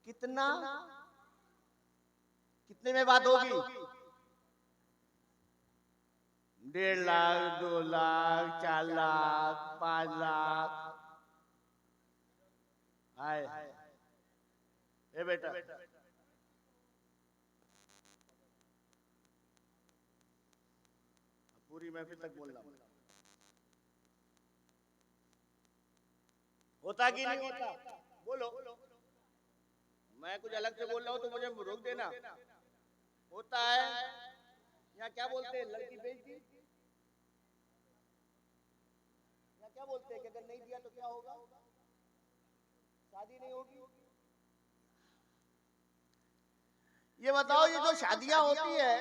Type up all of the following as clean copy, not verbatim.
कितना, कितने में बात होगी? 1.5 लाख, 2 लाख, 4 लाख, 5 लाख। हाय ए बेटा, पूरी महफिल तक बोलना होता कि नहीं होता? बोलो। मैं कुछ अलग से बोल रहा हूँ तो मुझे रोक देना। होता है या क्या बोलते हैं, लड़की बेइज्जती, या क्या बोलते हैं कि अगर नहीं दिया तो क्या होगा? शादी नहीं होगी। ये बताओ, ये जो शादियां होती है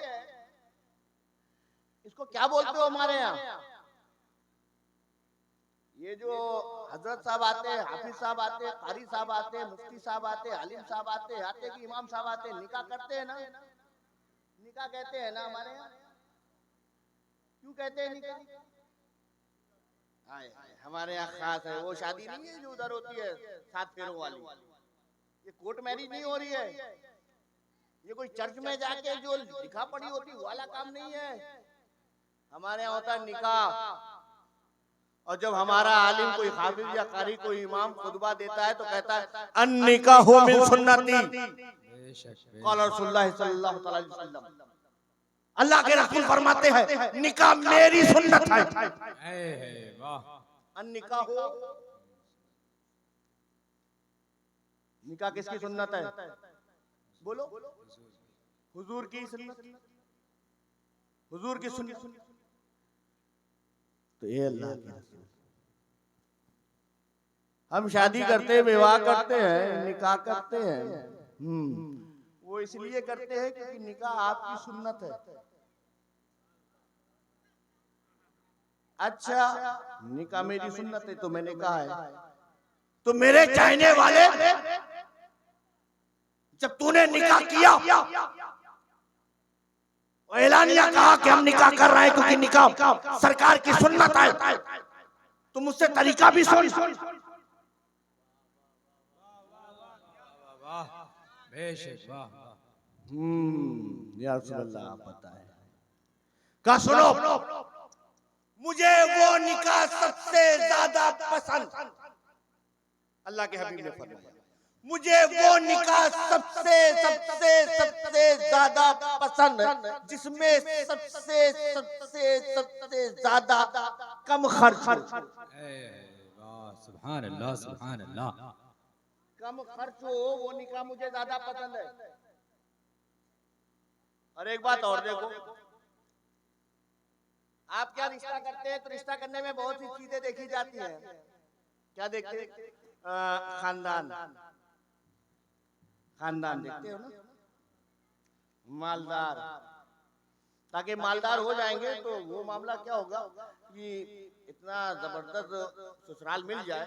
इसको क्या बोलते हो हमारे यहाँ? ये जो हजरत साहब आते हैं, हाफिज साहब आते हैं, कारी साहब आते हैं, मुफ्ती साहब आते हैं, आलिम साहब आते कि इमाम साहब आते हैं, निकाह करते हैं ना? निकाह कहते हैं ना हमारे यहाँ? क्यों कहते हैं निकाह? हमारे यहाँ खास है। वो शादी नहीं है जो उधर होती है 7 फेरों वाली। ये कोर्ट मैरिज नहीं हो रही है। ये कोई चर्च में जाके जो लिखा पड़ी होती वाला काम नहीं है। हमारे यहाँ होता है निकाह। और जब हमारा आलिम कोई हाफिज या कारी कोई इमाम खुतबा देता है तो कहता है अन्निकाहु मिन सुन्नती, क़ाल रसूलुल्लाह सल्लल्लाहु अलैहि वसल्लम। अल्लाह के रसूल फरमाते हैं निकाह मेरी सुन्नत है। अन्निकाहु, निकाह किसकी सुन्नत है? बोलो। हुजूर की सुन्नत, हुजूर की सुन्नत। तो ये अल्लाह के रसूल, हम शादी करते हैं, विवाह करते हैं, निकाह करते हैं, वो इसलिए करते हैं क्योंकि निकाह आपकी सुन्नत है। अच्छा, निकाह मेरी सुन्नत है तो मैंने कहा है, तो मेरे चाहने वाले जब तूने निकाह किया, ऐलानिया कहा कि हम निकाह कर रहे हैं क्योंकि निकाह सरकार की सुन्नत है, तो मुझसे तरीका भी सुन। या रसूलल्लाह पता है का सुनो, मुझे वो निकाह सबसे ज्यादा पसंद, अल्लाह के हबीब ने फरमाया मुझे वो निकाह सबसे सबसे सबसे ज्यादा पसंद जिसमें सबसे सबसे सबसे ज्यादा कम खर्च। सुभान अल्लाह, सुभान अल्लाह। कम खर्च हो वो निकाह मुझे ज्यादा पसंद है। और एक बात और देखो, आप क्या रिश्ता करते हैं तो रिश्ता करने में बहुत सी चीजें देखी जाती हैं। क्या देखते हैं? खानदान, खानदान देखते हो ना, मालदार। ताकि मालदार हो जाएंगे तो वो मामला क्या होगा कि इतना जबरदस्त ससुराल मिल जाए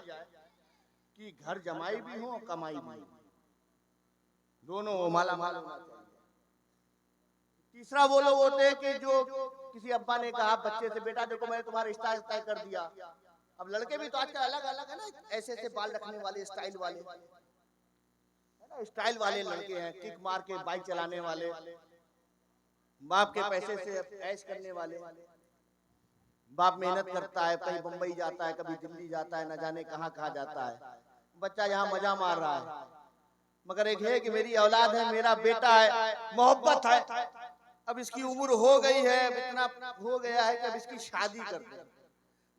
कि घर जमाई भी हो कमाई भी हो, दोनों माला माल होना चाहिए। तीसरा वो लोग होते हैं कि जो किसी अब्बा ने कहा बच्चे से बेटा देखो मैंने तुम्हारा रिश्ता तय कर दिया। अब लड़के भी तो आजकल अलग अलग है ना, ऐसे ऐसे बाल रखने वाले, स्टाइल वाले, स्टाइल वाले लड़के हैं, किक मार के बाइक चलाने वाले, बाप के पैसे से ऐश करने वाले। बाप मेहनत करता है, कहीं बंबई जाता है, कभी दिल्ली जाता है, न जाने कहाँ कहाँ जाता है, बच्चा यहाँ मजा मार रहा है। मगर एक है कि मेरी औलाद है, मेरा बेटा है, मोहब्बत है, अब इसकी उम्र हो गई है, इतना हो गया है कि अब इसकी शादी कर दे।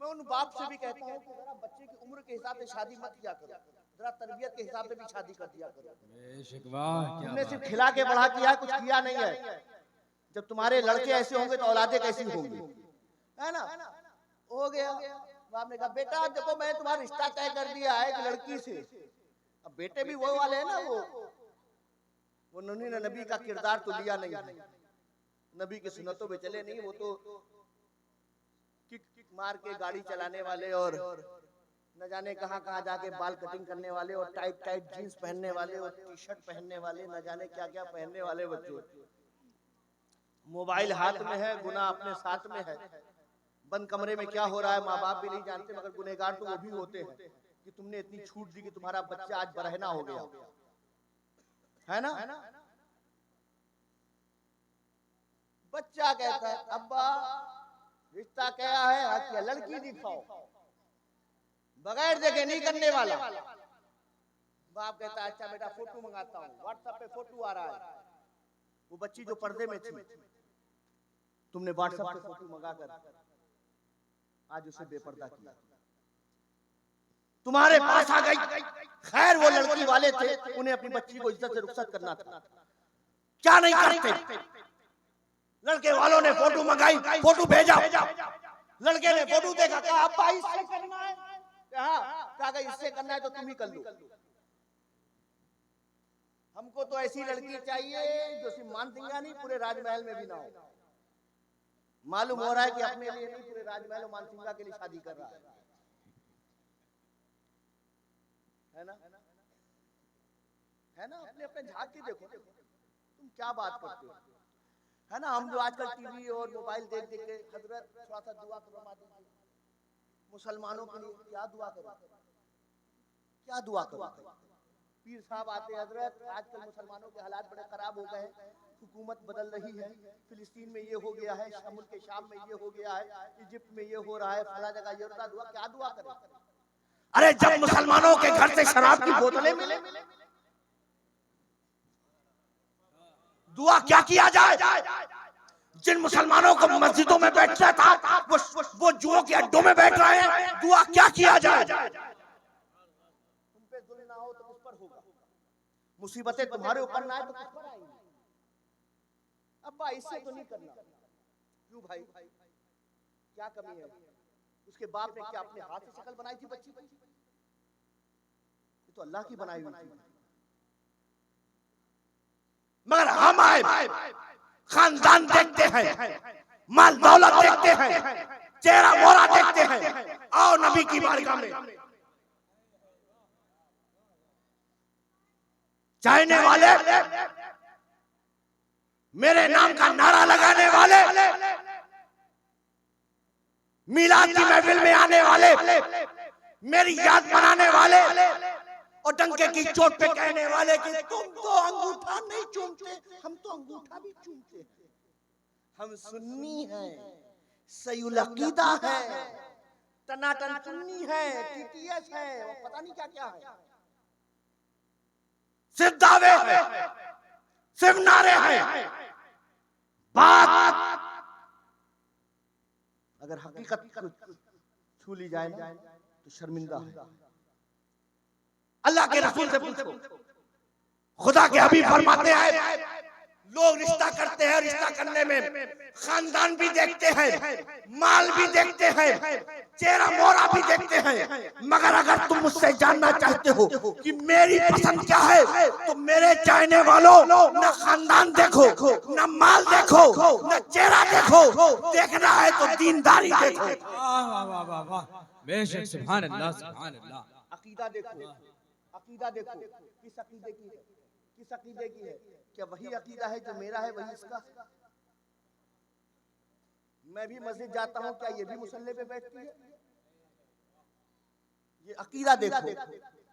मैं उन बाप से भी कहता हूँ कि जरा बच्चे की उम्र के हिसाब से शादी मत किया करो, जरा तरबियत के हिसाब से भी शादी कर दिया करो। तुमने सिर्फ खिला के बढ़ा किया, कुछ किया नहीं है। जब तुम्हारे लड़के ऐसे होंगे तो औलादे कैसी होंगी, है ना? हो गया, बाप ने कहा बेटा देखो मैं तुम्हारा रिश्ता तय कर दिया है एक लड़की से। अब बेटे भी वो वाले हैं ना, वो नबी का किरदार तो लिया नहीं है, नबी की सुन्नतों पे चले नहीं, वो तो किक मार के गाड़ी चलाने वाले और न जाने कहां कहां जाके बाल कटिंग करने वाले और टाइट टाइट जीन्स पहनने वाले और टी शर्ट पहनने वाले, न जाने क्या क्या पहनने वाले बच्चे। मोबाइल हाथ में है, गुनाह अपने साथ में है, बंद कमरे में क्या हो रहा है माँ बाप भी नहीं जानते, मगर गुनहगार तो वो भी होते हैं कि तुमने इतनी छूट दी कि तुम्हारा बच्चा आज बरहना हो गया। है ना? बच्चा कहता है अब्बा रिश्ता क्या है? क्या लड़की दिखाओ, बगैर देखे नहीं करने वाला। बाप कहता है अच्छा बेटा फोटो मंगाता हूँ, व्हाट्सएप पे फोटो आ रहा है। वो बच्ची जो पर्दे में थी, तुमने व्हाट्सएप पे फोटो मंगाकर आज उसे बेपर्दा किया। तुम्हारे पास आ गई, खैर वो लड़की वाले थे, उन्हें अपनी बच्ची को इज्जत से रुखसत करना था, क्या नहीं करते? लड़के वालों ने फोटो मंगाई, फोटो भेजा, लड़के ने फोटो देखा, कहा अब्बा इससे करना है, कहा इससे करना है तो तुम ही कर लो। हमको तो ऐसी लड़की चाहिए जो सिर्फ मानसिंगा नहीं पूरे राजमहल में भी ना हो। मालूम हो रहा है कि अपने लिए नहीं पूरे राजमहल और मानसिंगा के लिए शादी कर रहा है ना? है ना? अपने अपने झांक के देखो तुम क्या बात करते हो, है ना? हम जो आजकल टीवी और मोबाइल देख देख के, हजरत थोड़ा सा दुआ करवा दीजिए मुसलमानों के लिए, क्या दुआ करो, क्या दुआ करो? पीर साहब आते, हजरत आजकल मुसलमानों के हालात बड़े खराब हो गए, हुकूमत बदल रही है, फिलिस्तीन में ये हो गया है, शामुल के शाम में ये हो गया है, इजिप्ट में ये हो रहा है, फला जगह ये होता, दुआ क्या दुआ करें? अरे जब मुसलमानों के घर से शराब की बोतलें मिले, दुआ क्या किया जाए? जिन मुसलमानों को मस्जिदों में बैठना था वो जुओं के अड्डों में बैठ रहे हैं, दुआ क्या किया जाए? तुम पे जुल्म ना हो तो किस पर होगा? मुसीबतें तुम्हारे ऊपर ना आए तो किस पर आएंगी? अब्बा इससे तो नहीं करना। क्यों भाई, क्या कमी है? उसके बाप ने क्या अपने हाथ से शक्ल बनाई थी बच्ची की? ये तो अल्लाह की बनाई हुई थी। मगर हम आए, खानदान देखते हैं, माल दौलत देखते हैं, चेहरा मोहरा देखते हैं, आओ नबी की बारगाह में। चाहने वाले, मेरे नाम का नारा लगाने वाले, मिलाद की महफिल में आने वाले, मेरी याद मनाने वाले और डंके की चोट पे कहने वाले कि तुम तो अंगूठा नहीं चूमते, हम तो अंगूठा भी चूमते हैं, हम सुन्नी हैं, सयूल अकीदा है, टनाटन सुन्नी है, टीटीएस है, और पता नहीं क्या क्या है, सिर्फ दावे हैं, सिर्फ नारे हैं। बात अगर हकीकत छू ली जाए ना तो शर्मिंदा है। अल्लाह के रसूल से पूछो, खुदा के हबीब फरमाते हैं लोग रिश्ता करते हैं, रिश्ता करने में खानदान भी देखते हैं, माल भी देखते हैं, चेहरा मोहरा भी देखते हैं, मगर अगर तुम मुझसे जानना चाहते हो कि मेरी पसंद क्या है तो मेरे चाहने वालों न खानदान देखो, न माल देखो, न चेहरा देखो, देखना है तो दीनदारी देखो। वाह वाह वाह वाह, बेशक, सुभान अल्लाह सुभान अल्लाह। अकीदा देखो, अकीदा देखो, किस अकीदे की है, किस अकीदे की है? क्या वही अकीदा है जो मेरा है वही इसका? मैं भी मस्जिद जाता हूँ, क्या ये भी मुसल्ले पे बैठती है? ये अकीदा देखो,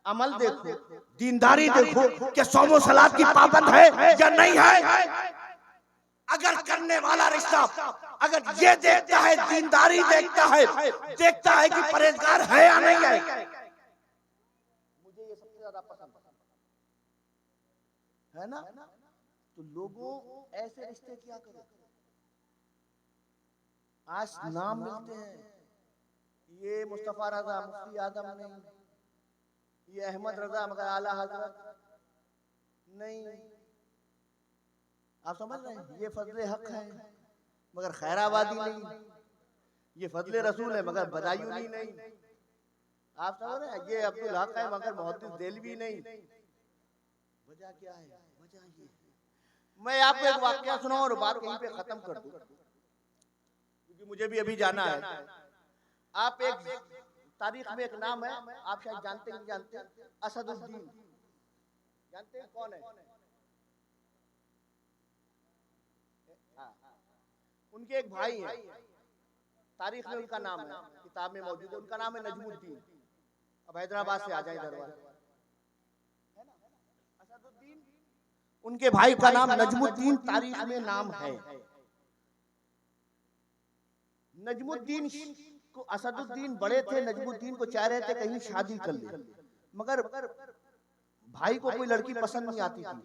अमल देखो, दीनदारी देखो, क्या सौमो सलात की पाबंद है या नहीं है? अगर करने वाला रिश्ता अगर ये देखता है, दीनदारी देखता है, देखता है कि परहेजगार है या नहीं है, मुझे ये सबसे ज्यादा पसंद है ना? तो लोगों ऐसे रिश्ते क्या करो? आज नाम मिलते हैं, ये मुस्तफा रजा, मुफ्ती आदम नहीं, ये अहमद रजा मगर आला हजरत नहीं। आप समझ रहे हैं? ये फजले हक है मगर खैराबादी नहीं, ये फजले रसूल है मगर बदायूनी नहीं। आप समझ रहे हैं? ये अब्दुल हक है मगर मुहद्दिस देलवी नहीं। वजह क्या है? वजह ये, मैं आपको एक वाकया सुनाऊं और बात यहीं पे खत्म कर दूं क्योंकि मुझे भी अभी जाना है। आप एक तारीख में एक नाम है, आप शायद जानते नहीं जानते, असदुद्दीन, जानते हैं कौन है? उनके एक भाई हैं, तारीख में उनका नाम है, किताब में मौजूद है, उनका नाम है नजमुद्दीन। अब हैदराबाद से आ जाए दरबार, है ना? असदुद्दीन उनके भाई का नाम नजमुद्दीन तारीख में नाम है। नजमुद्दीन को असदुद्दीन बड़े थे, नजमुद्दीन को चाह रहे थे कहीं शादी कर ले, मगर भाई को कोई लड़की पसंद नहीं आती थी।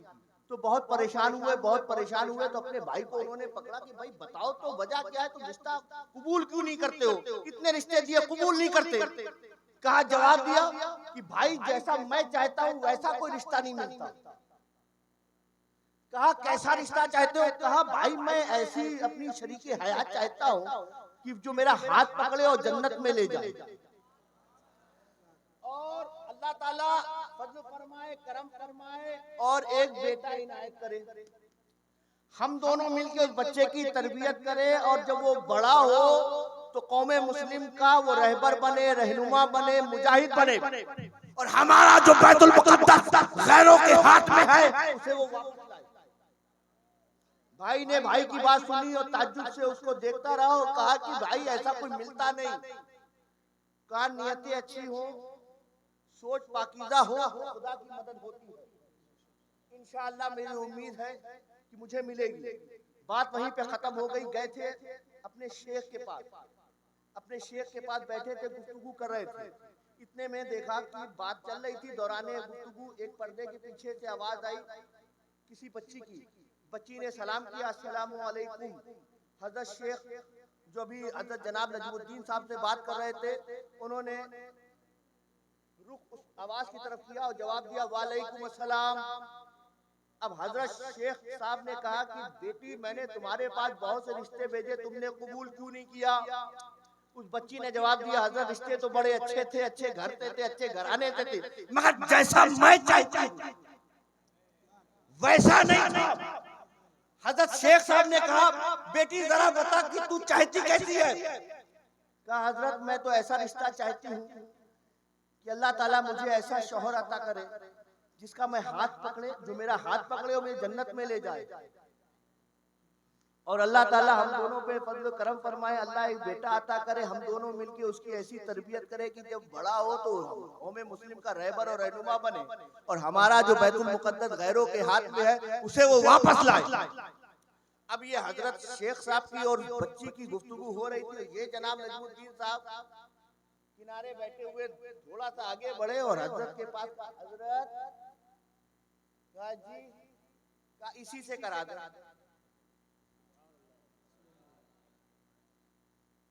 तो बहुत परेशान हुए तो अपने भाई को उन्होंने पकड़ा कि भाई बताओ तो वजह क्या है, तुम रिश्ता कबूल क्यों नहीं करते हो, इतने रिश्ते दिए कबूल नहीं करते। कहा, जवाब दिया कि भाई जैसा मैं चाहता हूँ वैसा कोई रिश्ता नहीं मिलता। कहा, कैसा रिश्ता चाहते हो? कहा, भाई मैं ऐसी अपनी शरीके हयात चाहता हूँ कि जो मेरा हाथ पकड़े और जन्नत में ले जाए, और अल्लाह ताला फजल फरमाए, करम फरमाए और एक बेटा इनायत करे। हम दोनों मिलकर उस बच्चे की तरबियत करें, और जब वो बड़ा हो तो कौमे मुस्लिम का वो रहबर बने, रहनुमा बने, मुजाहिद बने, और हमारा जो बैतुल मुक़द्दस गैरों के हाथ में है उसे वो वापस लाए। भाई ने भाई की बात सुनी और ताज्जुब से उसको देखता रहा और कहा कि भाई ऐसा कोई मिलता नहीं। कहा, नियतें अच्छी हो, सोच पाकीज़ा हो, खुदा की मदद होती है। इंशाअल्लाह मेरी उम्मीद है कि मुझे मिलेगी। बात वहीं पे खत्म हो गई। गए थे अपने शेख के पास, बैठे थे, गुफ्तगू कर रहे थे। इतने में देखा कि बात चल रही थी, दौराने गुफ्तगू एक पर्दे के पीछे से आवाज आई किसी बच्ची की। बच्ची ने सलाम किया, अस्सलामु अलैकुम। हजरत शेख जो भी हजरत जनाब नजमुद्दीन साहब से बात कर रहे थे, उन्होंने रुख उस आवाज की तरफ किया और जवाब दिया, वालेकुम अस्सलाम। अब हजरत शेख साहब ने कहा कि बेटी, मैंने तुम्हारे पास बहुत से रिश्ते भेजे, तुमने कबूल क्यों नहीं किया? उस बच्ची ने जवाब दिया, हजरत रिश्ते तो बड़े अच्छे थे, अच्छे घर थे, अच्छे घराने थे, मगर जैसा मैं चाहती हूं वैसा नहीं था। हजरत शेख साहब ने कहा, बेटी जरा बता कि तू चाहती कैसी है? कहा, हजरत मैं तो ऐसा रिश्ता चाहती हूँ कि अल्लाह ताला मुझे ऐसा शौहर अता करे जिसका मैं हाथ पकड़े, जो मेरा हाथ पकड़े और मुझे जन्नत में ले जाए, और अल्लाह ताला हम दोनों पे फजल करम फरमाए, अल्लाह एक बेटा अता करे, हम दोनों मिलके उसकी ऐसी तरबियत करे कि जब बड़ा हो तो कौमे मुस्लिम का रहबर और रहनुमा बने, और हमारा जो बैतुल मुक़द्दस गैरों के हाथ में है उसे वो वापस लाए। अब ये हजरत शेख साहब की और बच्ची की गुफ्तगू हो रही थी। ये जनाब नजमुद्दीन साहब किनारे बैठे हुए थोड़ा सा आगे बढ़े और हजरत के पास, हजरत जी का इसी से करा दे।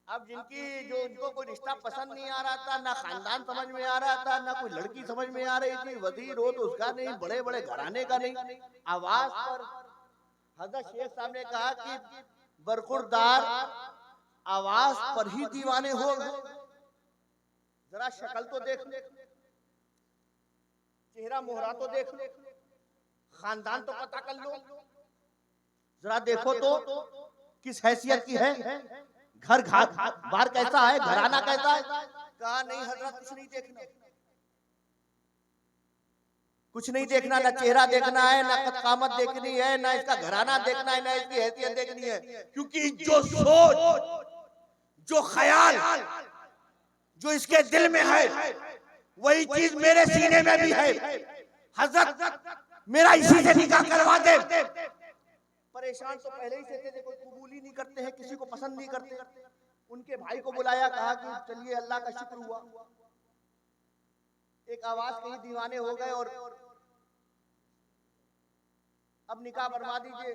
अब जिनकी जो उनको कोई रिश्ता पसंद नहीं आ रहा था, ना खानदान समझ में आ रहा था, ना कोई लड़की समझ में आ रही थी, वजीर हो तो उसका नहीं, बड़े बड़े घराने का नहीं, आवाज पर हजरत शेख साहब ने कहा कि बरखुरदार आवाज पर ही दीवाने हो गए, जरा शक्ल तो देख ले, चेहरा मोहरा तो देख लो, खानदान तो पता कर लो, जरा देखो तो किस हैसियत की है, घर बार कैसा है, घराना कैसा है? कहा, नहीं हजरत कुछ नहीं देखना, कुछ नहीं देखना, ना चेहरा देखना है, ना कामत देखनी है, ना इसका घराना देखना है, ना इसकी हैसियत देखनी है, क्योंकि जो सोच, जो ख्याल जो इसके दिल में है वही चीज मेरे सीने में भी है। हजरत मेरा इसी से निकाह करवा दे। परेशान तो पहले ही से थे, कोई कबूल ही नहीं करते हैं, किसी को पसंद नहीं करते। उनके भाई को बुलाया, कहा कि चलिए अल्लाह का शुक्र हुआ, एक आवाज कहीं दीवाने हो गए और अब निकाह बनवा दीजिए।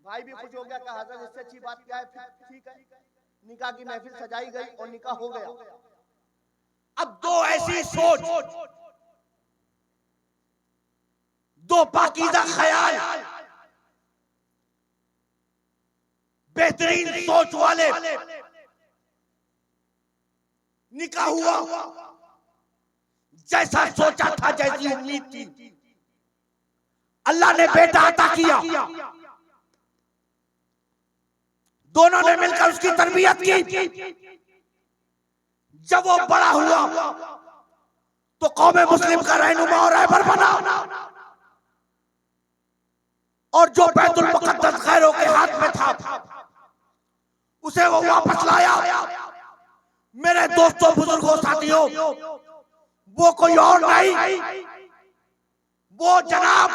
भाई भी खुश हो गया, कहा हजरत इससे अच्छी बात क्या है, ठीक है। निकाह की महफिल सजाई गई और निकाह हो गया। अब दो ऐसी सोच, दो पाकीज़ा ख्याल, बेहतरीन सोच वाले निकाह हुआ, जैसा सोचा था, जैसी उम्मीद थी, अल्लाह ने बेटा अता किया। दोनों ने मिलकर उसकी तरबियत की। जब वो बड़ा हुआ तो कौमे मुस्लिम का रहनुमा और रहबर बना, और जो बैतुल मुक़द्दस गैरों के हाथ में था उसे वो वापस लाया। मेरे दोस्तों, बुजुर्गों, साथियों, वो कोई और नहीं, वो जनाब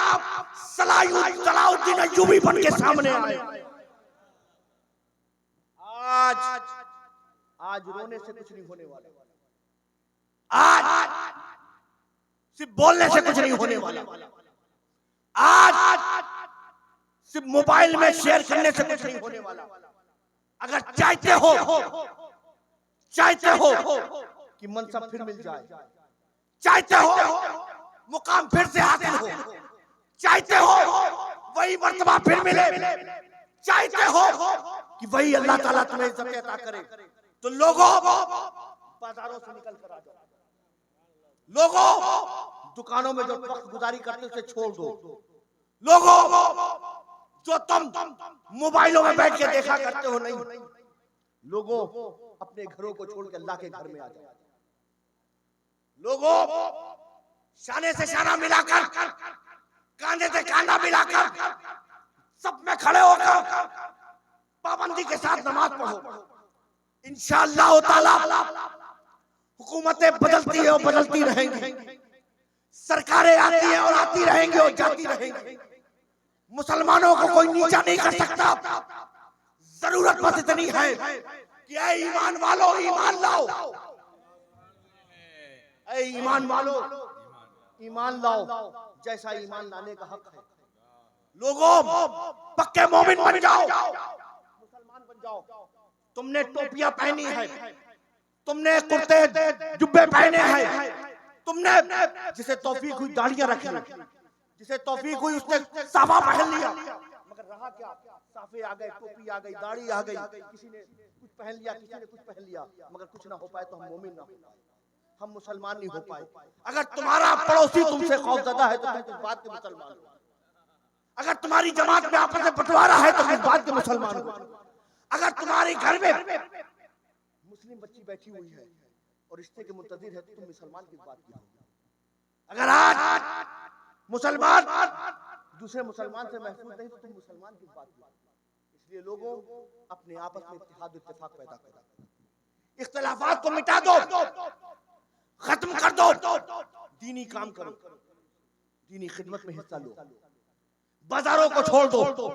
सलाउद्दीन अय्यूबी बन के सामने आए। आज रोने से कुछ नहीं होने वाला, आज सिर्फ बोलने से कुछ नहीं होने वाला, आज सिर्फ मोबाइल में शेयर करने से कुछ नहीं होने वाला। अगर चाहते हो कि मनसब फिर मिल जाए, चाहते हो मुकाम फिर से हासिल हो, चाहते हो वही मर्तबा फिर मिले, चाहते हो कि वही अल्लाह ताला तुम्हें इज्जत अता करे, तो लोगों बाजारों से निकल कर आ जाओ। लोगों दुकानों में जो वक्त गुजारी करते उसे छोड़ दो। लोगों जो तुम मोबाइलों में बैठ के देखा करते हो, नहीं, लोगों अपने घरों को छोड़ के अल्लाह के घर में आ जाओ। लोगों शाने से शाना मिलाकर, कांधे से कांधा मिलाकर, सब में खड़े होकर पाबंदी के साथ नमाज पढ़ो। इंशाअल्लाह ताला हुकूमतें बदलती है और बदलती रहेंगी, सरकारें आती हैं और आती रहेंगी और जाती रहेंगी। मुसलमानों को कोई नीचा नहीं कर सकता। जरूरत बस इतनी है कि ऐ ईमान वालों ईमान लाओ, ऐ ईमान वालों ईमान लाओ, जैसा ईमान लाने का हक है। लोगों पक्के मोमिन बन जाओ, मुसलमान बन जाओ। तुमने टोपियां पहनी है, तुमने कुर्ते जुब्बे पहने हैं, तुमने जिसे तौफीक हुई दाढ़ियां रखी, जिसे तौफीक हुई उसने साफा पहन लिया, मगर रहा क्या? साफे आ गए, टोपी आ गई, दाढ़ी आ गई, किसी ने कुछ पहन लिया, किसी ने कुछ पहन लिया, मगर कुछ ना हो पाए तो हम मोमिन ना हो पाए, हम मुसलमान नहीं हो पाए। अगर तुम्हारा पड़ोसी तुमसे खौफजदा है तो तुम किस बात के मुसलमान हो? अगर तुम्हारी जमात में आपस में बंटवारा है तो किस बात के मुसलमान हो? अगर तुम्हारे घर में मुस्लिम बच्ची बैठी हुई है और रिश्ते के मुंतजिर है तो तुम मुसलमान किस बात की हो? अगर आज मुसलमान दूसरे मुसलमान से महफूज नहीं तो तुम मुसलमान किस बात की? इसलिए लोगों अपने आपस में इत्तेहाद इत्तेफाक पैदा करो, इख्तिलाफात को मिटा दो, खत्म कर दो, दीनी काम करो, दीनी खिदमत में हिस्सा लो, बाजारों को छोड़ दो।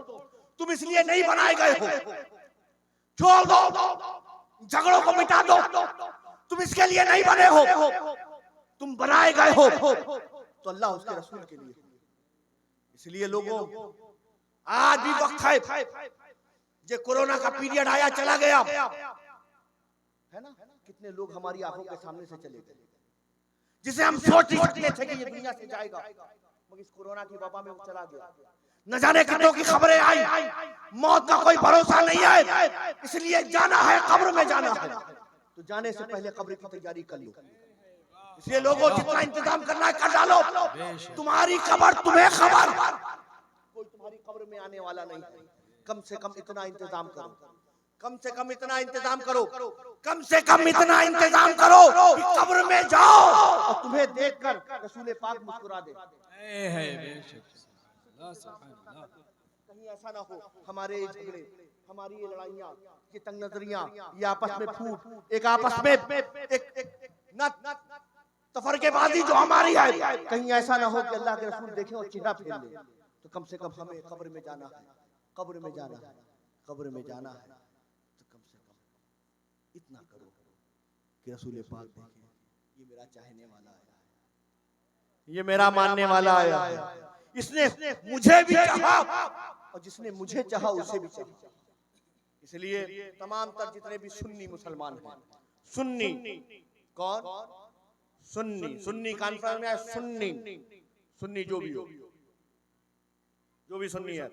तुम इसलिए नहीं बनाए गए हो, छोड़ दो, झगड़ों को मिटा दो। तुम इसके लिए नहीं बने हो, तुम बनाए गए हो तो अल्लाह उसके रसूल के लिए। इसलिए लोगों आज भी वक्त है, जो कोरोना का पीरियड आया चला गया है ना, कितने लोग हमारी आंखों के सामने से चले गए, जिसे हम सोच नहीं सकते थे कि ये दुनिया से जाएगा, मगर इस कोरोना की वबा में वो चला गया। न जाने कितनों की खबरें आई, मौत का कोई भरोसा नहीं है, इसलिए जाना है, कब्र में जाना है, तो जाने से पहले कब्र की तैयारी कर लो। इसलिए लोगों जितना इंतजाम करना है कर डालो, तुम्हारी कब्र तुम्हें खबर, कोई तुम्हारी कब्र में आने वाला नहीं है। कम से कम इतना इंतजाम करो, कम से कम इतना इंतजाम करो, कम से कम इतना इंतजाम करो कि कब्र में जाओ और तुम्हें देखकर रसूल पाक मुस्कुरा दे। कहीं ऐसा ना हो हमारे ये झगड़े, हमारी ये लड़ाइयाँ, ये तंग नजरियां, ये आपस में फूट, एक आपस में एक तफरकेबाजी जो हमारी है, कहीं ऐसा ना हो कि अल्लाह के रसूल देखें और चेहरा फेर ले। तो कम से कम हमें कब्र में जाना है, कब्र में जाना है, कब्र में जाना है, तो कम से कम इतना करो कि रसूल पाक देखें ये मेरा चाहने वाला आया है, ये मेरा मानने वाला आया है, इसने मुझे भी चाहा और जिसने मुझे चाहा उसे भी चाहा। इसलिए तमाम तर जितने भी सुन्नी मुसलमान हैं, सुन्नी कौन? सुन्नी, सुन्नी कॉन्फ्रेंस में सुन्नी, सुन्नी जो भी हो, जो भी सुन्नी है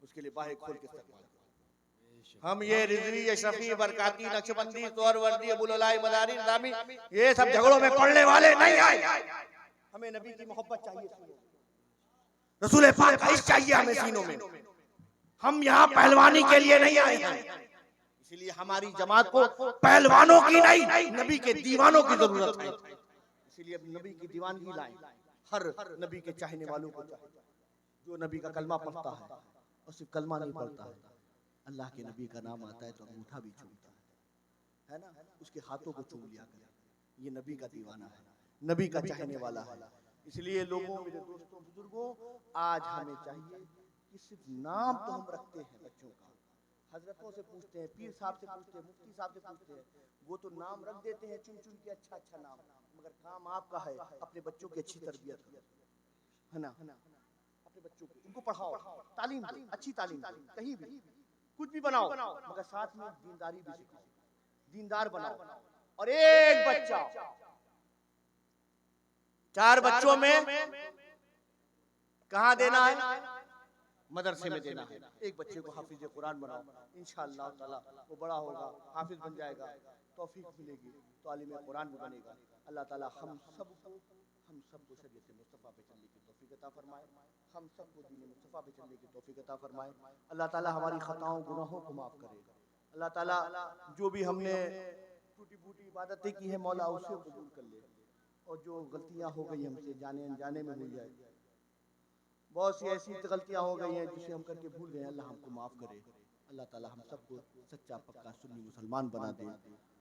उसके लिए बाहें खोल के इस्तेमाल करो। हम ये रिजवी, ये शफी, बरकाती, नक्शबंदी, सोहरवर्दी, अबुललाई, मदारी, निजामी, ये सब झगड़ों में पड़ने वाले नहीं आए। हमें नबी की मोहब्बत चाहिए, रसूल पाक का इश्क चाहिए हमें सीनों में। हम यहाँ पहलवानी के लिए नहीं आए हैं, इसलिए हमारी जमात को पहलवानों की नहीं, नबी के दीवानों की जरूरत है। इसलिए नबी की दीवानगी लाएं, हर नबी के चाहने वालों को चाहिए, जो नबी का कलमा पढ़ता है और सिर्फ कलमा नहीं पढ़ता है, अल्लाह के नबी का नाम आता है तो अंगूठा भी चूमता है ना, उसके हाथों को चूम लिया करे, ये नबी का दीवाना है, नबी का चाहने वाला है। इसलिए लोगों, मेरे दोस्तों, बुजुर्गों, आज हमें चाहिए कि सिर्फ नाम तो हम रखते हैं बच्चों का, हजरतों से पूछते हैं, पीर साहब से पूछते हैं, मुफ्ती साहब से पूछते हैं, वो तो नाम रख देते हैं चुन चुन के अच्छा अच्छा नाम, मगर काम आपका है अपने बच्चों की अच्छी तरबियत करो, है ना, अपने बच्चों को उनको पढ़ाओ, तालीम दो, अच्छी तालीम दो, कहीं भी कुछ भी बनाओ, मगर साथ में दीनदारी भी सिखाओ, दीनदार बनाओ। और एक बच्चा 4 बच्चों में कहाँ देना है? मदरसे में देना है। एक बच्चे को हाफिज कुरान बनाओ, इंशाअल्लाह ताला वो बड़ा होगा, हाफिज बन जाएगा, तौफीक मिलेगी तो आलिम कुरान भी बनेगा। अल्लाह ताला हम सबको शरीयत मुस्तफ़ा पे चलने की तौफीक अता फरमाए, हम सबको दीन मुस्तफ़ा पे चलने की तौफीक अता फरमाए। अल्लाह ताला हमारी खताओं गुनाहों को माफ़ करे। अल्लाह ताला जो भी हमने टूटी फूटी इबादतें की है मौला उसे कबूल कर ले, और जो गलतियां हो गई हमसे जाने अनजाने में हुई है, बहुत सी ऐसी गलतियां हो गई हैं जिसे हम करके भूल गए, अल्लाह हमको माफ़ करे। अल्लाह ताला हम सबको सच्चा पक्का सुन्नी मुसलमान बना दे,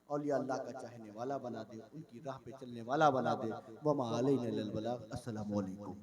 औलिया अल्लाह का चाहने वाला बना दे, उनकी राह पे चलने वाला बना दे। वमा अलैना इल्लल बलाग। अस्सलामु अलैकुम।